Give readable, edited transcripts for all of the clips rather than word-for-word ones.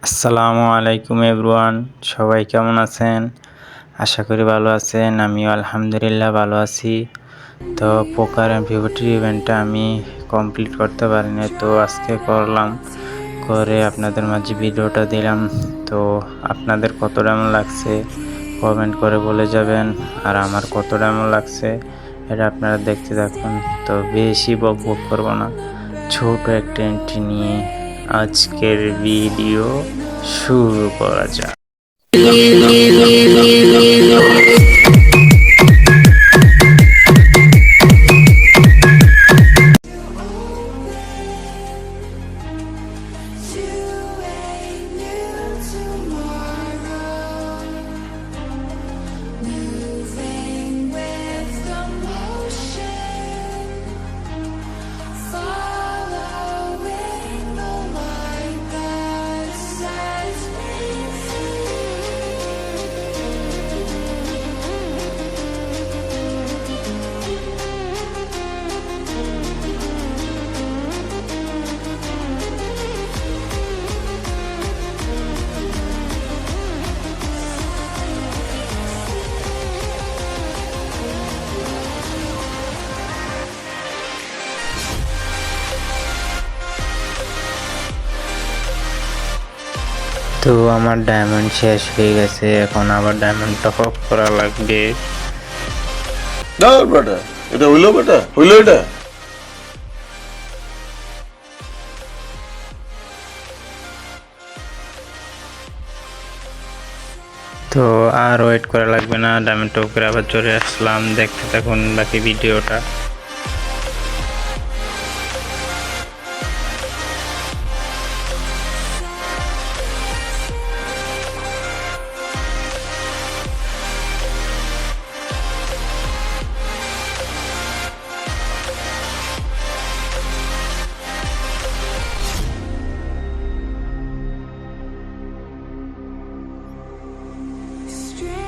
আসসালামু আলাইকুম এভরিওয়ান, সবাই কেমন আছেন? আশা করি ভালো আছেন। আমিও আলহামদুলিল্লাহ ভালো আছি। তো পোকার এমপিওটি ইভেন্টটা আমি কমপ্লিট করতে পারিনি, তো আজকে করলাম। করে আপনাদের মাঝে ভিডিওটা দিলাম। তো আপনাদের কতটা এমন লাগছে কমেন্ট করে বলে যাবেন, আর আমার কতটা এমন লাগছে এটা আপনারা দেখতে থাকুন। তো বেশি বক বক করবো না, ছোট একটা এন্ট্রি নিয়ে আজকের ভিডিও শুরু করা যাক। তো আমার ডায়মন্ড শেষ হয়ে গেছে, এখন আবার ডায়মন্ড টপ আপ করা লাগবে। না বেটা, এটা হইলো বেটা, হইলো এটা। তো আর ওয়েট করা লাগবে না, ডায়মন্ড টপ করে আবার চলে আসলাম। দেখতে থাকুন বাকি ভিডিওটা।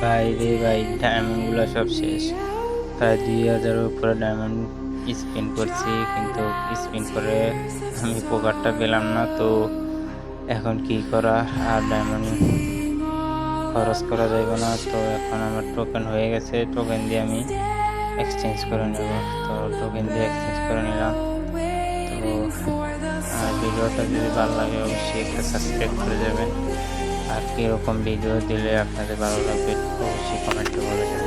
ভাই রে ভাই, ডায়মন্ডগুলো সব শেষ। প্রায় 2000-এর উপরে ডায়মন্ড স্পিন করছি, কিন্তু স্পিন করে আমি পোকারটা পেলাম না। তো এখন কি করা, আর ডায়মন্ড খরচ করা যাবে না। তো এখন আমার টোকেন হয়ে গেছে, টোকেন দিয়ে আমি এক্সচেঞ্জ করে নেব। তো টোকেন দিয়ে এক্সচেঞ্জ করে নিলাম। তো ভিডিওটা যদি ভালো লাগে অবশ্যই একটা সাবস্ক্রাইব করে যাবেন। আর কীরকম ভিডিও দিলে আপনাদের ভালো লাগবে অবশ্যই কমেন্টে বলে যাবেন।